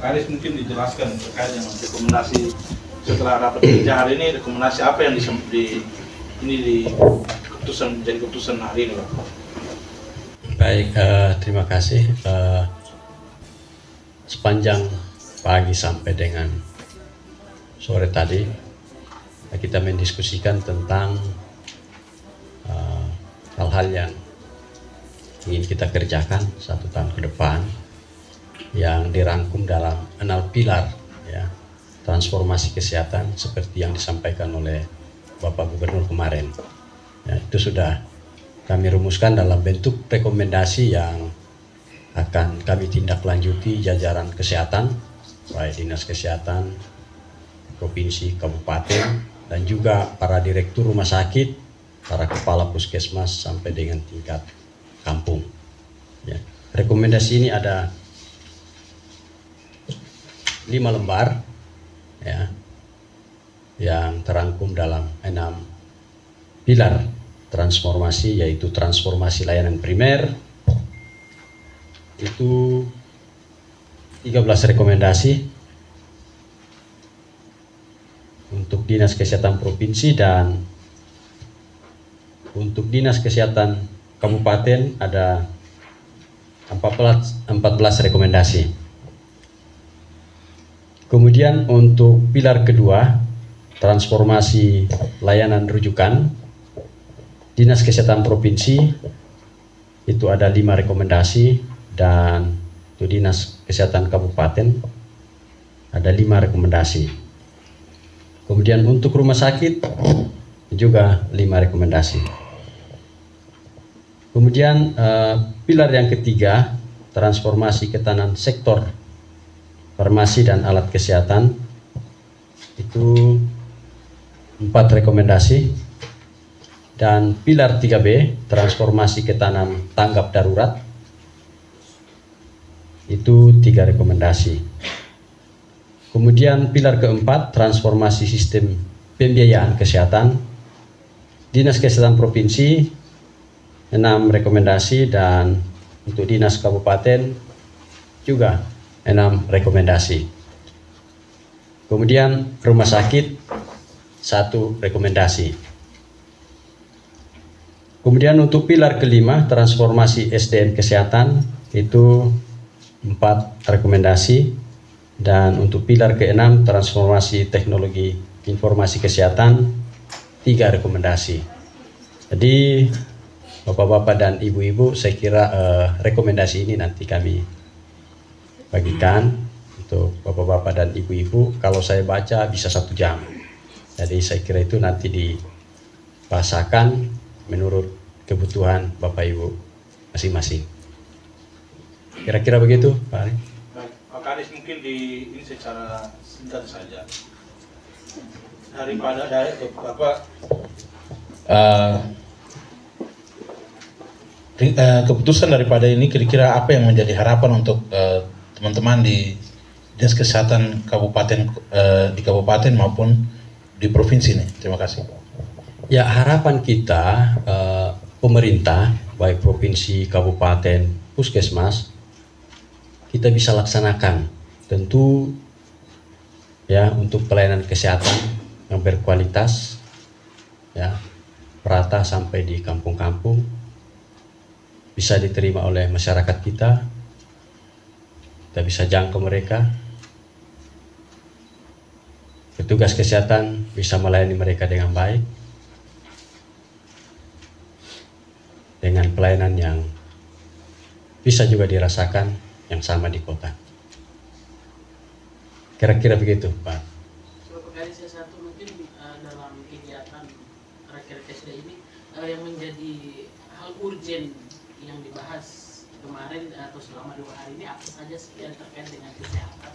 Karis mungkin dijelaskan terkait dengan rekomendasi setelah rapat kerja hari ini, rekomendasi apa yang di keputusan jadi keputusan hari ini, Pak? Baik, terima kasih. Sepanjang pagi sampai dengan sore tadi kita mendiskusikan tentang hal-hal yang ingin kita kerjakan 1 tahun ke depan yang dirangkum dalam 6 pilar, ya, transformasi kesehatan seperti yang disampaikan oleh Bapak Gubernur kemarin. Ya, itu sudah kami rumuskan dalam bentuk rekomendasi yang akan kami tindak lanjuti jajaran kesehatan, baik Dinas Kesehatan, Provinsi, Kabupaten, dan juga para direktur rumah sakit, para kepala puskesmas sampai dengan tingkat kampung. Ya. Rekomendasi ini ada 5 lembar, ya, yang terangkum dalam 6 pilar transformasi, yaitu transformasi layanan primer, itu 13 rekomendasi untuk Dinas Kesehatan Provinsi, dan untuk Dinas Kesehatan Kabupaten ada 14 rekomendasi. Kemudian untuk pilar kedua, transformasi layanan rujukan, Dinas Kesehatan Provinsi itu ada 5 rekomendasi, dan untuk Dinas Kesehatan Kabupaten ada 5 rekomendasi. Kemudian untuk rumah sakit juga 5 rekomendasi. Kemudian pilar yang ketiga, transformasi ketahanan sektor farmasi dan alat kesehatan, itu 4 rekomendasi. Dan pilar 3B, transformasi ketahanan tanggap darurat, itu 3 rekomendasi. Kemudian pilar keempat, transformasi sistem pembiayaan kesehatan, Dinas Kesehatan Provinsi 6 rekomendasi, dan untuk Dinas Kabupaten juga 6 rekomendasi. Kemudian rumah sakit 1 rekomendasi. Kemudian untuk pilar kelima, transformasi SDM kesehatan, itu 4 rekomendasi. Dan untuk pilar keenam, transformasi teknologi informasi kesehatan, 3 rekomendasi. Jadi Bapak-bapak dan ibu-ibu, saya kira rekomendasi ini nanti kami bagikan untuk bapak-bapak dan ibu-ibu. Kalau saya baca bisa 1 jam. Jadi saya kira itu nanti dibahasakan menurut kebutuhan Bapak Ibu masing-masing. Kira-kira begitu, Pak Ali. Baik, Pak Kadis, mungkin ini secara singkat saja. Daripada Bapak keputusan daripada ini, kira-kira apa yang menjadi harapan untuk teman-teman di Dinas Kesehatan Kabupaten, di kabupaten maupun di provinsi ini? Terima kasih. Ya, harapan kita pemerintah baik provinsi, kabupaten, puskesmas kita bisa laksanakan tentu ya untuk pelayanan kesehatan yang berkualitas, ya, merata sampai di kampung-kampung, bisa diterima oleh masyarakat kita bisa jangkau mereka, petugas kesehatan bisa melayani mereka dengan baik, dengan pelayanan yang bisa juga dirasakan yang sama di kota. Kira-kira begitu, Pak. Saya satu mungkin dalam kegiatan Rakerkesda ini yang menjadi hal urgen yang dibahas kemarin atau selama 2 hari ini apa saja sih yang terkait dengan kesehatan?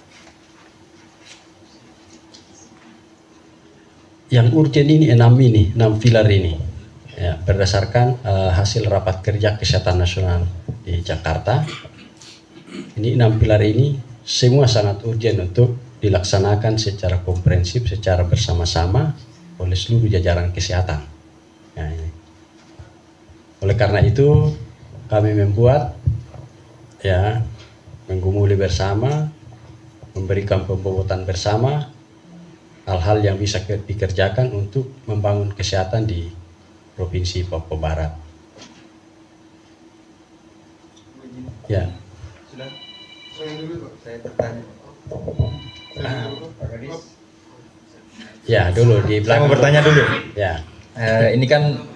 Yang urgen ini 6 pilar ini, ya, berdasarkan hasil rapat kerja kesehatan nasional di Jakarta. Ini 6 pilar ini semua sangat urgen untuk dilaksanakan secara komprehensif, secara bersama-sama oleh seluruh jajaran kesehatan. Ya, ini. Oleh karena itu kami membuat, ya, menggumuli bersama memberikan pembobotan bersama hal-hal yang bisa dikerjakan untuk membangun kesehatan di Provinsi Papua Barat. Ya. Sudah. Saya dulu, Pak. Saya bertanya. Ya, dulu di belakang. Saya mau bertanya dulu. Ya. Ini kan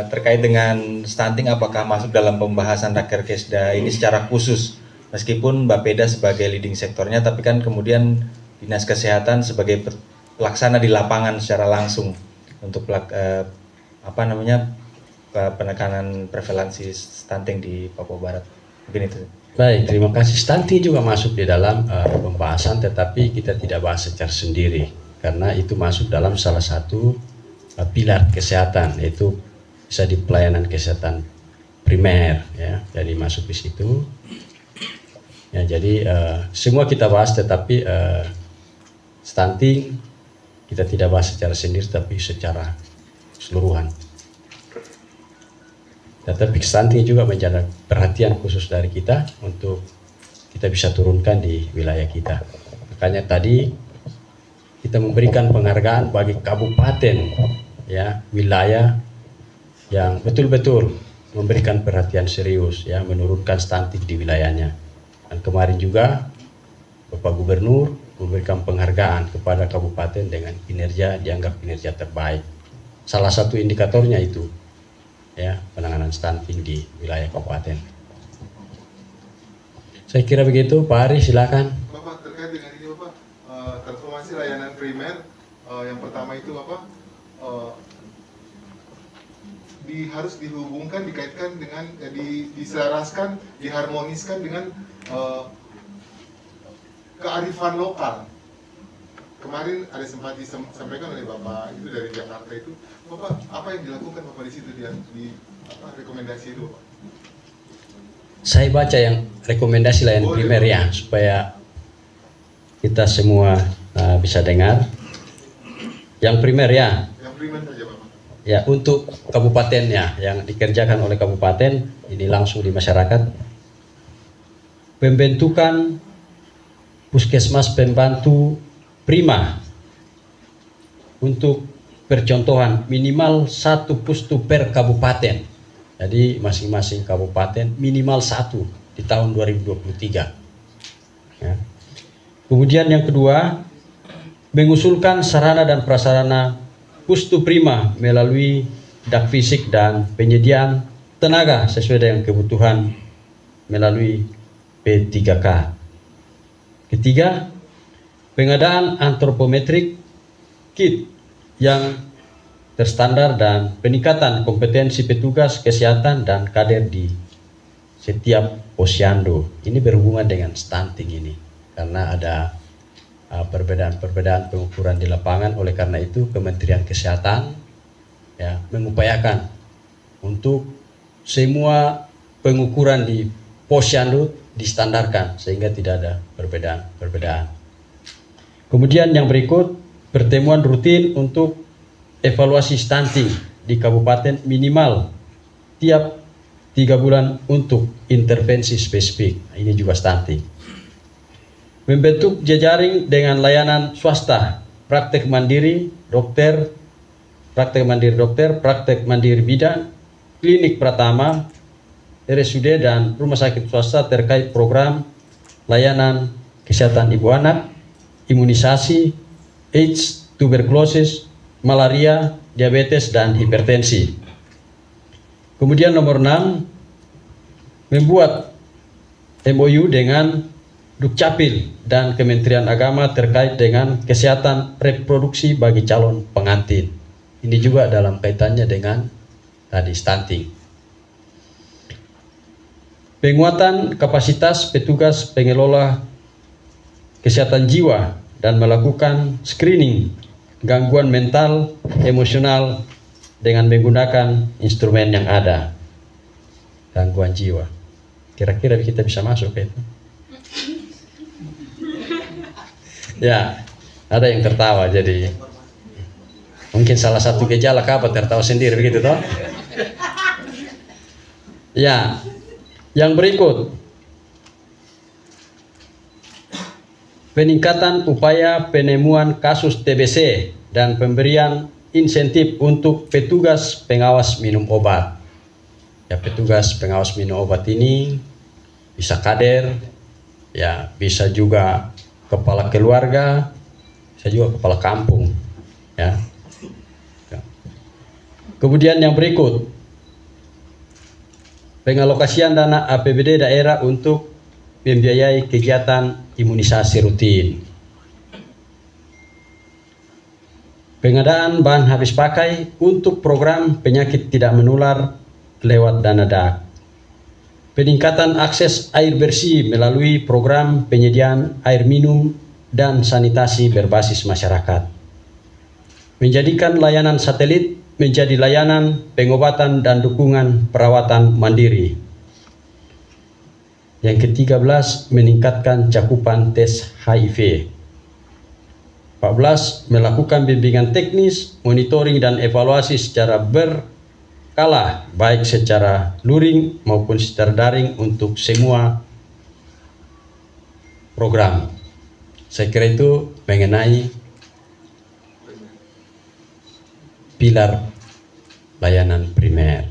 terkait dengan stunting, apakah masuk dalam pembahasan Rakerkesda ini secara khusus? Meskipun Bapeda sebagai leading sektornya, tapi kan kemudian Dinas Kesehatan sebagai pelaksana di lapangan secara langsung untuk penekanan prevalensi stunting di Papua Barat. Mungkin itu. Baik, terima kasih. Stunting juga masuk di dalam pembahasan, tetapi kita tidak bahas secara sendiri karena itu masuk dalam salah satu pilar kesehatan, yaitu bisa di pelayanan kesehatan primer, ya. Jadi masuk di situ. Ya, jadi semua kita bahas, tetapi stunting kita tidak bahas secara sendiri, tapi secara keseluruhan. Tetapi stunting juga menjadi perhatian khusus dari kita untuk kita bisa turunkan di wilayah kita. Makanya tadi kita memberikan penghargaan bagi kabupaten, ya, wilayah yang betul-betul memberikan perhatian serius, ya, menurunkan stunting di wilayahnya. Dan kemarin juga Bapak Gubernur memberikan penghargaan kepada kabupaten dengan kinerja dianggap kinerja terbaik. Salah satu indikatornya itu, ya, penanganan stunting di wilayah kabupaten. Saya kira begitu. Pak Ari, silakan. Bapak, terkait dengan ini Bapak, transformasi layanan primer, yang pertama itu Bapak, harus dihubungkan, dikaitkan dengan, diselaraskan, diharmoniskan dengan kearifan lokal. Kemarin ada sempat disampaikan oleh Bapak itu dari Jakarta itu, Bapak, apa yang dilakukan Bapak di situ di rekomendasi itu Bapak? Saya baca yang rekomendasi layanan primer, ya, supaya kita semua bisa dengar. Yang primer, ya. Yang primer saja Bapak. Ya, untuk kabupatennya yang dikerjakan oleh kabupaten ini langsung di masyarakat. Pembentukan puskesmas pembantu prima untuk percontohan minimal 1 pustu per kabupaten. Jadi masing-masing kabupaten minimal 1 di tahun 2023. Ya. Kemudian yang kedua, mengusulkan sarana dan prasarana pustu prima melalui dak fisik dan penyediaan tenaga sesuai dengan kebutuhan melalui P3K. Ketiga, pengadaan antropometrik kit yang terstandar dan peningkatan kompetensi petugas kesehatan dan kader di setiap posyandu. Ini berhubungan dengan stunting ini karena ada perbedaan pengukuran di lapangan. Oleh karena itu Kementerian Kesehatan, ya, mengupayakan untuk semua pengukuran di posyandu distandarkan sehingga tidak ada perbedaan. Kemudian yang berikut, pertemuan rutin untuk evaluasi stunting di kabupaten minimal tiap 3 bulan untuk intervensi spesifik. Ini juga stunting. Membentuk jejaring dengan layanan swasta, praktek mandiri dokter, praktek mandiri bidan, klinik pratama, RSUD dan rumah sakit swasta terkait program layanan kesehatan ibu anak, imunisasi, AIDS, tuberkulosis, malaria, diabetes, dan hipertensi. Kemudian nomor 6, membuat MOU dengan Dukcapil dan Kementerian Agama terkait dengan kesehatan reproduksi bagi calon pengantin. Ini juga dalam kaitannya dengan tadi stunting. Penguatan kapasitas petugas pengelola kesehatan jiwa dan melakukan screening gangguan mental, emosional dengan menggunakan instrumen yang ada. Gangguan jiwa. Kira-kira kita bisa masuk ke itu? Ya, ada yang tertawa, jadi mungkin salah satu gejala apa tertawa sendiri begitu toh? Ya, yang berikut, peningkatan upaya penemuan kasus TBC dan pemberian insentif untuk petugas pengawas minum obat. Ya, petugas pengawas minum obat ini bisa kader, ya bisa juga kepala keluarga, bisa juga kepala kampung, ya. Kemudian yang berikut, pengalokasian dana APBD daerah untuk membiayai kegiatan imunisasi rutin. Pengadaan bahan habis pakai untuk program penyakit tidak menular lewat dana DAK. Peningkatan akses air bersih melalui program penyediaan air minum dan sanitasi berbasis masyarakat. Menjadikan layanan satelit menjadi layanan pengobatan dan dukungan perawatan mandiri. Yang ke-13, meningkatkan cakupan tes HIV. 14, melakukan bimbingan teknis, monitoring dan evaluasi secara berkala, baik secara luring maupun secara daring untuk semua program. Saya kira itu mengenai pilar layanan primer,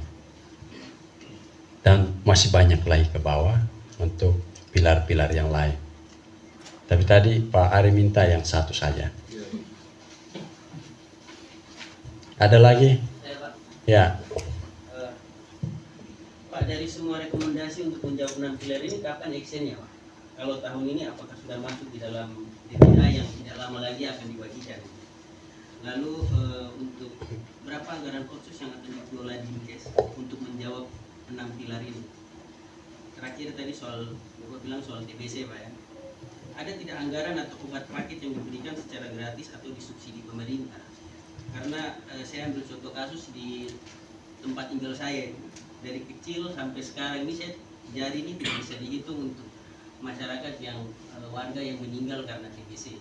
dan masih banyak lagi ke bawah untuk pilar-pilar yang lain. Tapi tadi Pak Ari minta yang satu saja. Ada lagi? Ya. Pak, dari semua rekomendasi untuk menjawab 6 pilar ini kapan actionnya, Pak? Kalau tahun ini apakah sudah masuk di dalam DPA yang tidak lama lagi akan dibagikan? Lalu untuk berapa anggaran khusus yang akan dikelola di Dinkes untuk menjawab 6 pilar ini? Terakhir tadi soal, Bapak bilang soal TBC, Pak, ya. Ada tidak anggaran atau obat paket yang diberikan secara gratis atau disubsidi pemerintah? Karena saya ambil contoh kasus di tempat tinggal saya, dari kecil sampai sekarang ini saya jari ini tidak bisa dihitung untuk masyarakat yang warga yang meninggal karena TBC,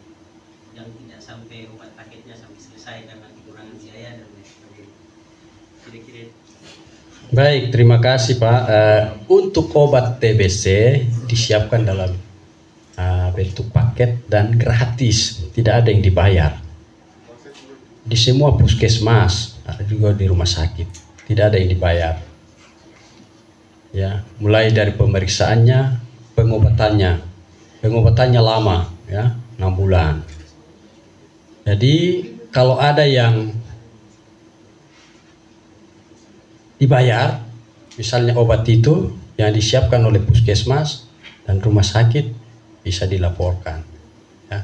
yang tidak sampai obat paketnya sampai selesai karena kekurangan biaya dan lain sebagainya. Kira-kira. Baik, terima kasih Pak. Untuk obat TBC disiapkan dalam bentuk paket dan gratis, tidak ada yang dibayar. Di semua puskesmas, juga di rumah sakit, tidak ada yang dibayar. Ya, mulai dari pemeriksaannya, pengobatannya lama, ya, 6 bulan. Jadi kalau ada yang dibayar, misalnya obat itu yang disiapkan oleh puskesmas dan rumah sakit, bisa dilaporkan, ya,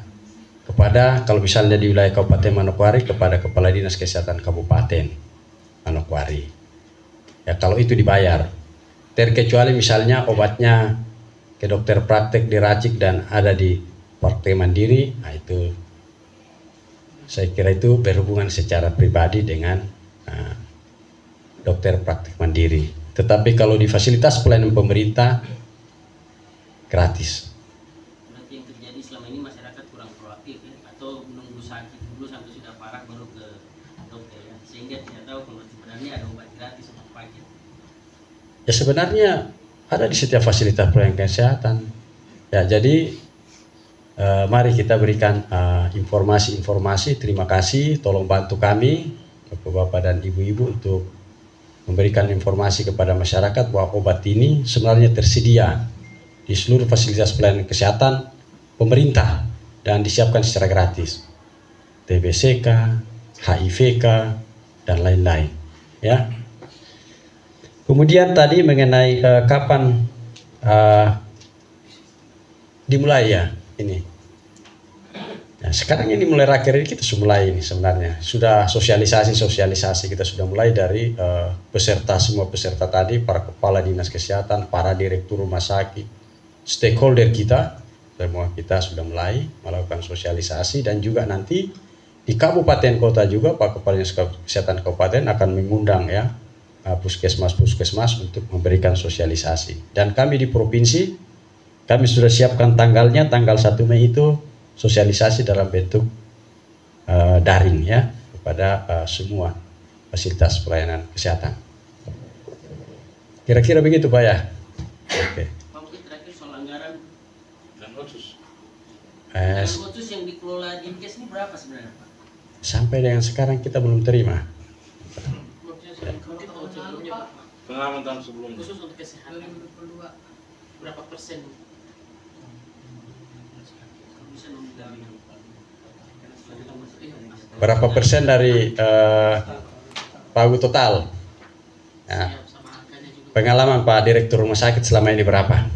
kepada, kalau misalnya di wilayah Kabupaten Manokwari, kepada Kepala Dinas Kesehatan Kabupaten Manokwari. Ya, kalau itu dibayar, terkecuali misalnya obatnya ke dokter praktek diracik dan ada di praktek mandiri, nah itu saya kira itu berhubungan secara pribadi dengan dokter praktek mandiri. Tetapi kalau di fasilitas pelayanan pemerintah gratis. Berarti yang terjadi selama ini masyarakat kurang proaktif, ya? Atau menunggu sakit dulu sampai sudah parah baru ke dokter, ya? Sehingga tidak tahu kalau sebenarnya ada obat gratis untuk paket. Ya, sebenarnya ada di setiap fasilitas pelayanan kesehatan. Ya, jadi mari kita berikan informasi-informasi. Terima kasih, tolong bantu kami, Bapak-bapak dan Ibu-ibu, untuk memberikan informasi kepada masyarakat bahwa obat ini sebenarnya tersedia di seluruh fasilitas pelayanan kesehatan pemerintah dan disiapkan secara gratis. TBCK, HIVK, dan lain-lain. Ya. Kemudian tadi mengenai kapan dimulai, ya ini. Nah, sekarang ini mulai akhir ini kita sudah mulai ini sebenarnya. Sudah sosialisasi kita sudah mulai dari peserta, semua peserta tadi, para kepala dinas kesehatan, para direktur rumah sakit, stakeholder kita, semua kita sudah mulai melakukan sosialisasi. Dan juga nanti di kabupaten kota juga Pak Kepala Dinas Kesehatan Kabupaten akan mengundang, ya, puskesmas untuk memberikan sosialisasi. Dan kami di provinsi, kami sudah siapkan tanggalnya, tanggal 1 Mei itu sosialisasi dalam bentuk daring, ya, kepada semua fasilitas pelayanan kesehatan. Kira-kira begitu Pak, ya. Oke. Pak, mungkin terakhir soal anggaran dan otsus. Otsus yang dikelola Dinkes ini berapa sebenarnya Pak? Sampai dengan sekarang kita belum terima. Pengalaman tahun sebelumnya. Khusus untuk kesehatan 2022 berapa persen? Berapa persen dari pagu total? Ya. Pengalaman Pak Direktur Rumah Sakit selama ini berapa?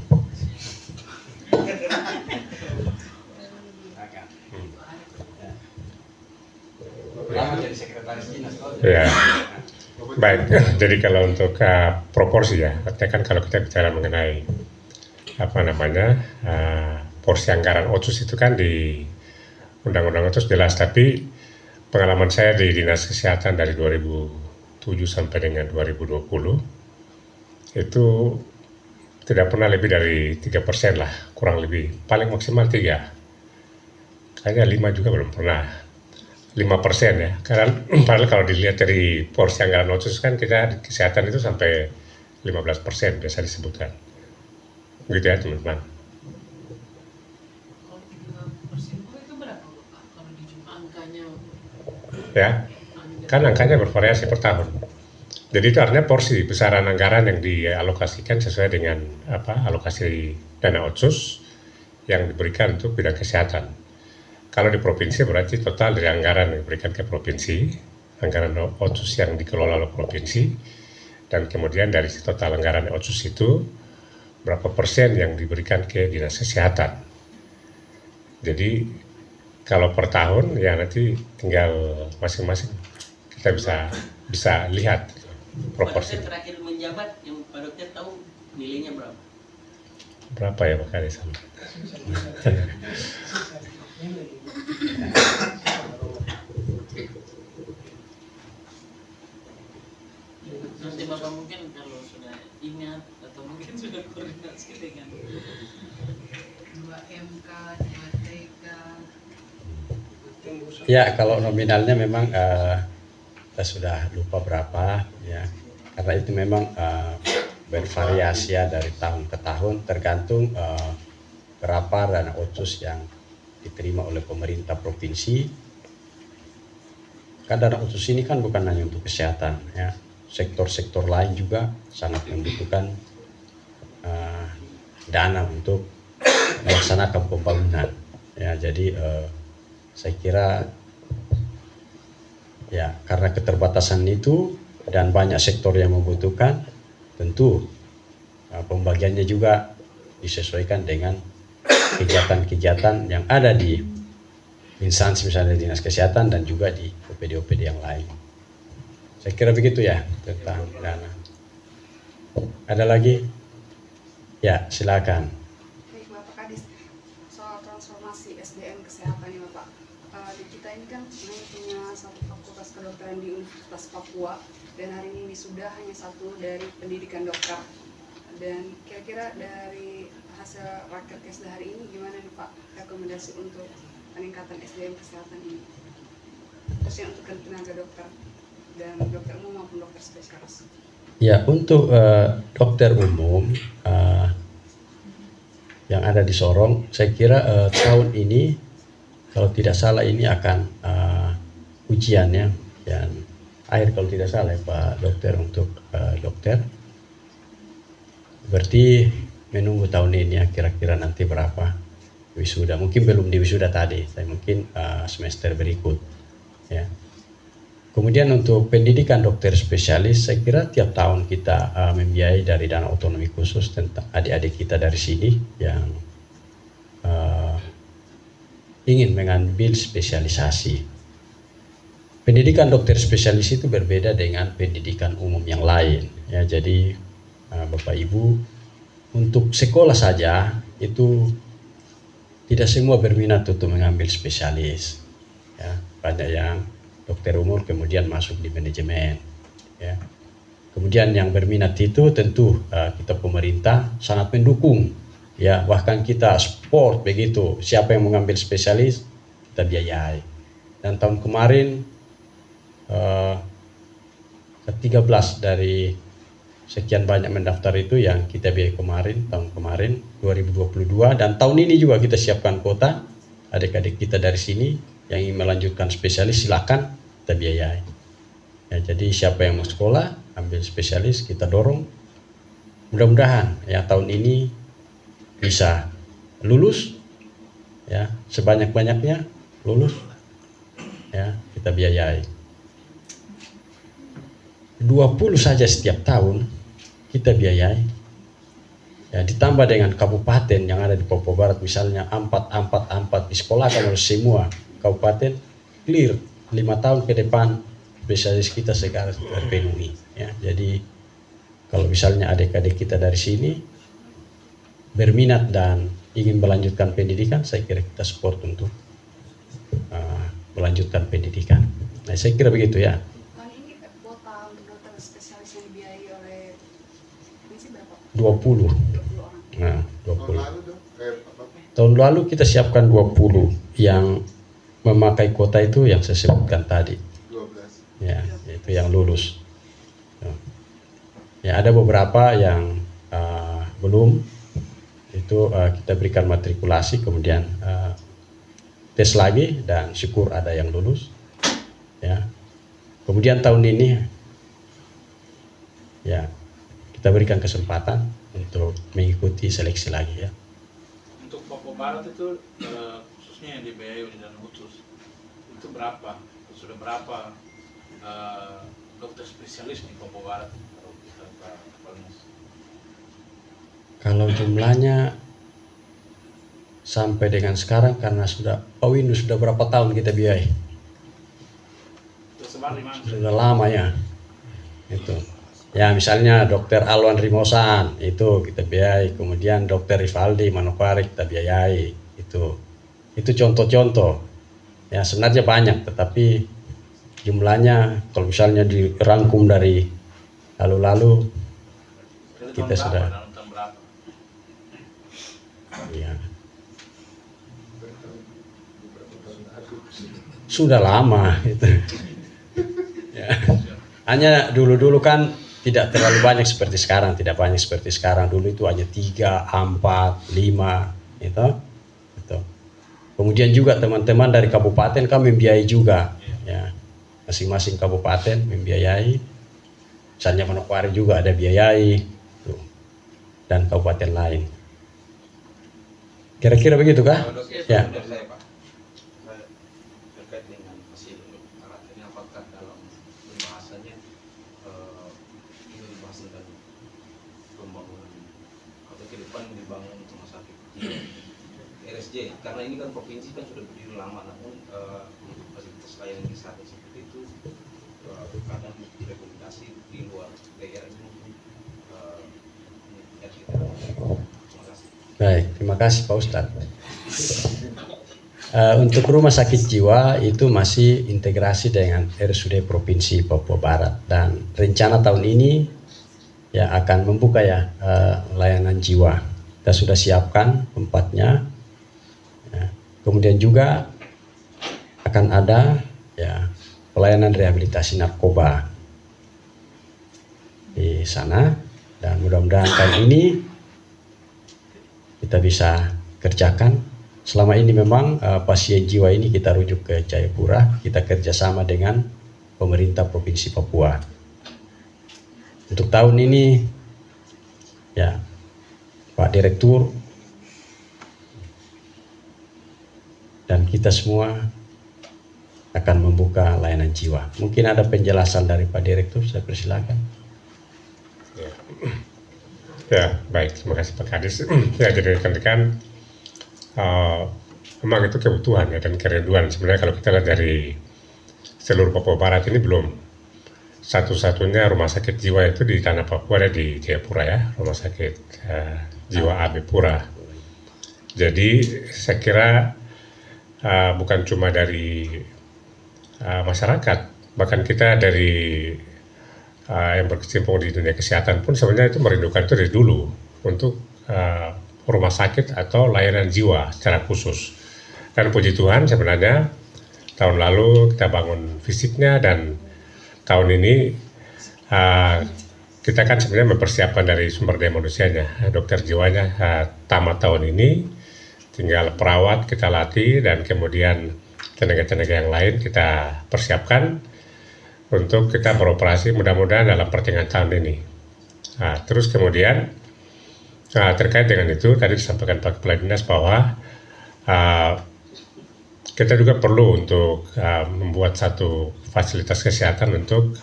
Ya, baik. Jadi kalau untuk proporsi ya, artinya kan kalau kita bicara mengenai apa namanya porsi anggaran otsus itu kan di Undang-Undang Otsus jelas, tapi pengalaman saya di Dinas Kesehatan dari 2007 sampai dengan 2020 itu tidak pernah lebih dari 3% lah, kurang lebih, paling maksimal 3, kayaknya 5 juga belum pernah. 5% ya, karena padahal kalau dilihat dari porsi anggaran otsus kan kita di kesehatan itu sampai 15% biasa disebutkan, begitu ya teman-teman. Kalau 3% itu berapa Pak? Kalau dijumlah angkanya? Ya, kan angkanya bervariasi per tahun. Jadi itu artinya porsi besaran anggaran yang dialokasikan sesuai dengan alokasi dana otsus yang diberikan untuk bidang kesehatan. Kalau di provinsi berarti total dari anggaran yang diberikan ke provinsi, anggaran otsus yang dikelola oleh provinsi, dan kemudian dari total anggaran otsus itu berapa persen yang diberikan ke dinas kesehatan. Jadi kalau per tahun ya nanti tinggal masing-masing kita bisa lihat proporsi. Pak Dokter terakhir menjabat yang Pak Dokter tahu nilainya berapa? Berapa ya Pak Kades? Nanti Bapak mungkin kalau sudah ingat atau mungkin sudah koordinasi dengan 2MK, 2TK. Ya, kalau nominalnya memang kita sudah lupa berapa ya, karena itu memang bervariasi ya dari tahun ke tahun, tergantung berapa dana otsus yang diterima oleh pemerintah provinsi. Kan dana otsus ini kan bukan hanya untuk kesehatan ya, sektor-sektor lain juga sangat membutuhkan dana untuk melaksanakan pembangunan ya. Jadi saya kira ya karena keterbatasan itu dan banyak sektor yang membutuhkan, tentu pembagiannya juga disesuaikan dengan kegiatan-kegiatan yang ada di instansi misalnya Dinas Kesehatan dan juga di OPD-OPD yang lain. Saya kira begitu ya tentang dana. Ada lagi? Ya, silakan. Baik Bapak Kadis, soal transformasi SDM kesehatan ya Bapak. Di kita ini kan punya satu fakultas kedokteran di Universitas Papua dan hari ini wisuda hanya satu dari pendidikan dokter. Dan kira-kira dari hasil rakerkesda hari ini gimana nih Pak rekomendasi untuk peningkatan SDM kesehatan ini, khususnya untuk tenaga dokter dan dokter umum maupun dokter spesialis? Ya, untuk dokter umum yang ada di Sorong, saya kira tahun ini kalau tidak salah ini akan ujiannya dan akhir kalau tidak salah ya Pak Dokter untuk dokter. Berarti menunggu tahun ini ya kira-kira nanti berapa wisuda. Mungkin belum di wisuda tadi, tapi mungkin semester berikut ya. Kemudian untuk pendidikan dokter spesialis, saya kira tiap tahun kita membiayai dari dana otonomi khusus tentang adik-adik kita dari sini yang ingin mengambil spesialisasi. Pendidikan dokter spesialis itu berbeda dengan pendidikan umum yang lain ya. Jadi Bapak Ibu, untuk sekolah saja itu tidak semua berminat untuk mengambil spesialis ya. Banyak yang dokter umum kemudian masuk di manajemen ya. Kemudian yang berminat itu tentu kita pemerintah sangat mendukung ya, bahkan kita sport begitu, siapa yang mengambil spesialis kita biayai. Dan tahun kemarin 13 dari sekian banyak mendaftar itu yang kita biayai kemarin, tahun kemarin 2022, dan tahun ini juga kita siapkan kuota adik-adik kita dari sini yang ingin melanjutkan spesialis silakan kita biayai. Ya, jadi siapa yang mau sekolah ambil spesialis kita dorong. Mudah-mudahan ya tahun ini bisa lulus ya, sebanyak-banyaknya lulus ya, kita biayai 20 saja setiap tahun kita biayai ya, ditambah dengan kabupaten yang ada di Papua Barat misalnya 4 di sekolah kan harus semua kabupaten clear 5 tahun ke depan spesialis kita sekarang terpenuhi ya. Jadi kalau misalnya adik-adik kita dari sini berminat dan ingin melanjutkan pendidikan, saya kira kita support untuk melanjutkan pendidikan. Nah, saya kira begitu ya. Tahun ini kuota untuk dokter spesialis yang dibiayai oleh provinsi berapa? 20. 20 orang. Nah, Tahun 20. lalu dong, Tahun lalu kita siapkan 20 yang memakai kuota itu yang saya sebutkan tadi. 12. Ya, itu yang lulus. Ya, ada beberapa yang belum, itu kita berikan matrikulasi, kemudian tes lagi dan syukur ada yang lulus. Ya, kemudian tahun ini ya kita berikan kesempatan untuk mengikuti seleksi lagi ya. Untuk Papua Barat itu khususnya yang dibiayai oleh dana khusus itu berapa? Sudah berapa dokter spesialis di Papua Barat? Kalau jumlahnya sampai dengan sekarang karena sudah Pak Windu sudah berapa tahun kita biayai? Sudah lama ya. Itu. Ya misalnya Dokter Alwan Rimosan itu kita biayai, kemudian Dokter Rivaldi Manokwari kita biayai. Itu contoh-contoh. Ya sebenarnya banyak, tetapi jumlahnya kalau misalnya dirangkum dari lalu-lalu kita sudah. Ya. Sudah lama itu. Ya. Hanya dulu-dulu kan tidak terlalu banyak seperti sekarang, tidak banyak seperti sekarang. Dulu itu hanya 3, 4, 5 itu. Kemudian juga teman-teman dari kabupaten kami membiayai juga ya. Masing-masing kabupaten membiayai. Misalnya Manokwari juga ada biayai tuh. Dan kabupaten lain. Kira-kira begitu kah? Ya. Terkait dengan hasil alat ini, apakah dalam pembahasannya ini dibahas tentang pembangunan atau ke depan dibangun rumah sakit RSJ, karena ini kan provinsi kan sudah berdiri lama, namun fasilitas layanan kesehatan seperti itu kadang direkomendasi di luar daerah ini mungkin Baik, terima kasih Pak Ustadz. Untuk rumah sakit jiwa itu masih integrasi dengan RSUD Provinsi Papua Barat, dan rencana tahun ini ya akan membuka ya layanan jiwa. Kita sudah siapkan tempatnya. Ya. Kemudian juga akan ada ya pelayanan rehabilitasi narkoba di sana, dan mudah-mudahan tahun ini kita bisa kerjakan. Selama ini memang pasien jiwa ini kita rujuk ke Jayapura, kita kerjasama dengan pemerintah Provinsi Papua. Untuk tahun ini ya Pak Direktur dan kita semua akan membuka layanan jiwa. Mungkin ada penjelasan dari Pak Direktur, saya persilakan. Ya, baik, terima kasih Pak Kadis. Ya, jadi rekan-rekan, memang itu kebutuhan ya, dan kerinduan. Sebenarnya kalau kita lihat dari seluruh Papua Barat ini belum satu-satunya rumah sakit jiwa itu di tanah Papua ada di Jayapura ya, rumah sakit jiwa AB Pura. Jadi saya kira bukan cuma dari masyarakat, bahkan kita dari yang berkecimpung di dunia kesehatan pun sebenarnya itu merindukan itu dari dulu untuk rumah sakit atau layanan jiwa secara khusus. Dan puji Tuhan sebenarnya tahun lalu kita bangun fisiknya, dan tahun ini kita kan sebenarnya mempersiapkan dari sumber daya manusianya, dokter jiwanya tamat tahun ini, tinggal perawat kita latih dan kemudian tenaga-tenaga yang lain kita persiapkan untuk kita beroperasi mudah-mudahan dalam pertengahan tahun ini. Nah, terus kemudian terkait dengan itu tadi disampaikan Pak Kepala Dinas bahwa kita juga perlu untuk membuat satu fasilitas kesehatan untuk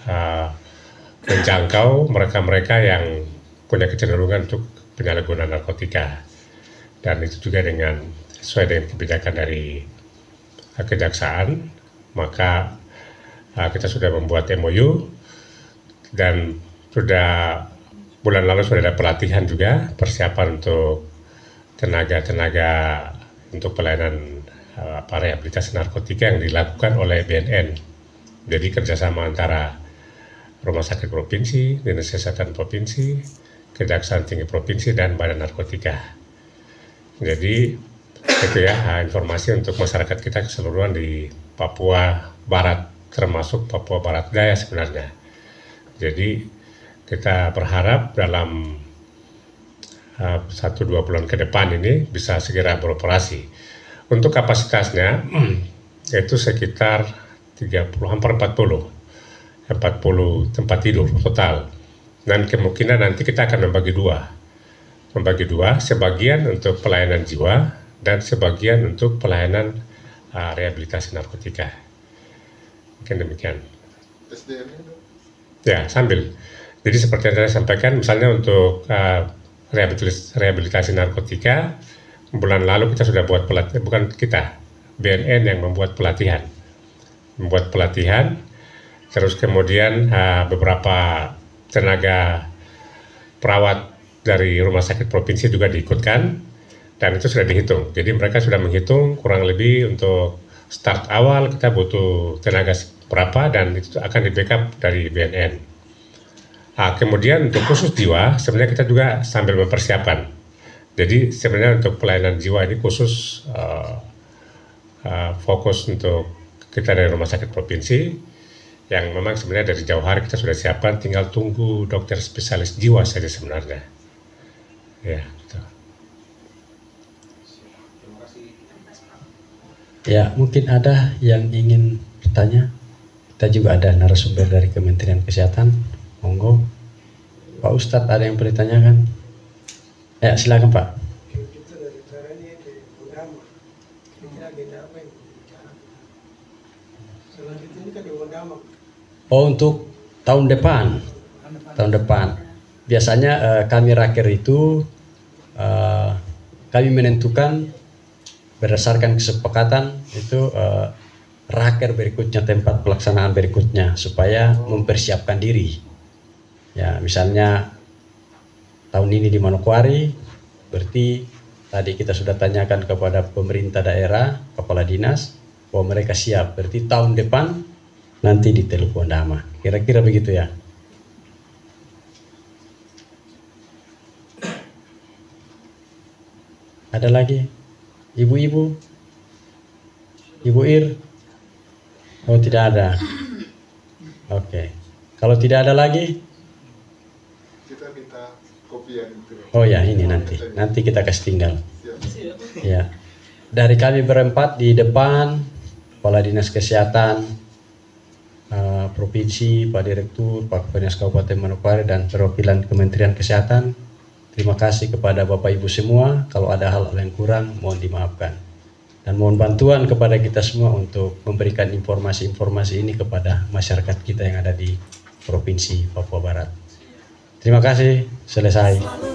menjangkau mereka-mereka yang punya kecenderungan untuk penyalahgunaan narkotika, dan itu juga sesuai dengan kebijakan dari kejaksaan, maka kita sudah membuat MOU dan bulan lalu sudah ada pelatihan juga persiapan untuk tenaga-tenaga untuk pelayanan rehabilitasi narkotika yang dilakukan oleh BNN. Jadi kerjasama antara Rumah Sakit Provinsi, Dinas Kesehatan Provinsi, Kejaksaan Tinggi Provinsi, dan Badan Narkotika. Jadi itu ya informasi untuk masyarakat kita keseluruhan di Papua Barat, termasuk Papua Barat Daya sebenarnya. Jadi kita berharap dalam 1-2 bulan ke depan ini bisa segera beroperasi. Untuk kapasitasnya itu sekitar hampir 40 tempat tidur total, dan kemungkinan nanti kita akan membagi dua, sebagian untuk pelayanan jiwa dan sebagian untuk pelayanan rehabilitasi narkotika. Mungkin demikian. SDM-nya? Ya, sambil. Jadi seperti yang saya sampaikan, misalnya untuk rehabilitasi narkotika, bulan lalu kita sudah buat pelatihan, bukan kita, BNN yang membuat pelatihan. Terus kemudian beberapa tenaga perawat dari Rumah Sakit Provinsi juga diikutkan, dan itu sudah dihitung. Jadi mereka sudah menghitung kurang lebih untuk start awal kita butuh tenaga berapa, dan itu akan di backup dari BNN. Kemudian untuk khusus jiwa sebenarnya kita juga sambil mempersiapkan. Jadi sebenarnya untuk pelayanan jiwa ini khusus fokus untuk kita dari Rumah Sakit Provinsi, yang memang sebenarnya dari jauh hari kita sudah siapkan, tinggal tunggu dokter spesialis jiwa saja sebenarnya. Ya, betul. Ya, mungkin ada yang ingin bertanya. Kita juga ada narasumber dari Kementerian Kesehatan. Monggo. Pak Ustadz, ada yang boleh tanyakan? Ya, silakan Pak. Oh, untuk tahun depan. Biasanya kami raker itu kami menentukan berdasarkan kesepakatan itu raker berikutnya, tempat pelaksanaan berikutnya, supaya mempersiapkan diri. Ya, misalnya tahun ini di Manokwari, berarti tadi kita sudah tanyakan kepada pemerintah daerah, kepala dinas, bahwa mereka siap. Berarti tahun depan nanti di Teluk Pondama. Kira-kira begitu ya. Ada lagi? Ibu-ibu? Ibu Ir? Oh, tidak ada. Oke. Kalau tidak ada lagi? Kita minta kopi yang itu. Oh ya, ini nanti kita kasih tinggal. Ya. Dari kami berempat di depan, Kepala Dinas Kesehatan Provinsi, Pak Direktur, Pak Kepala Dinas Kabupaten Manokwari, dan perwakilan Kementerian Kesehatan. Terima kasih kepada Bapak Ibu semua. Kalau ada hal-hal yang kurang, mohon dimaafkan. Dan mohon bantuan kepada kita semua untuk memberikan informasi-informasi ini kepada masyarakat kita yang ada di Provinsi Papua Barat. Terima kasih. Selesai.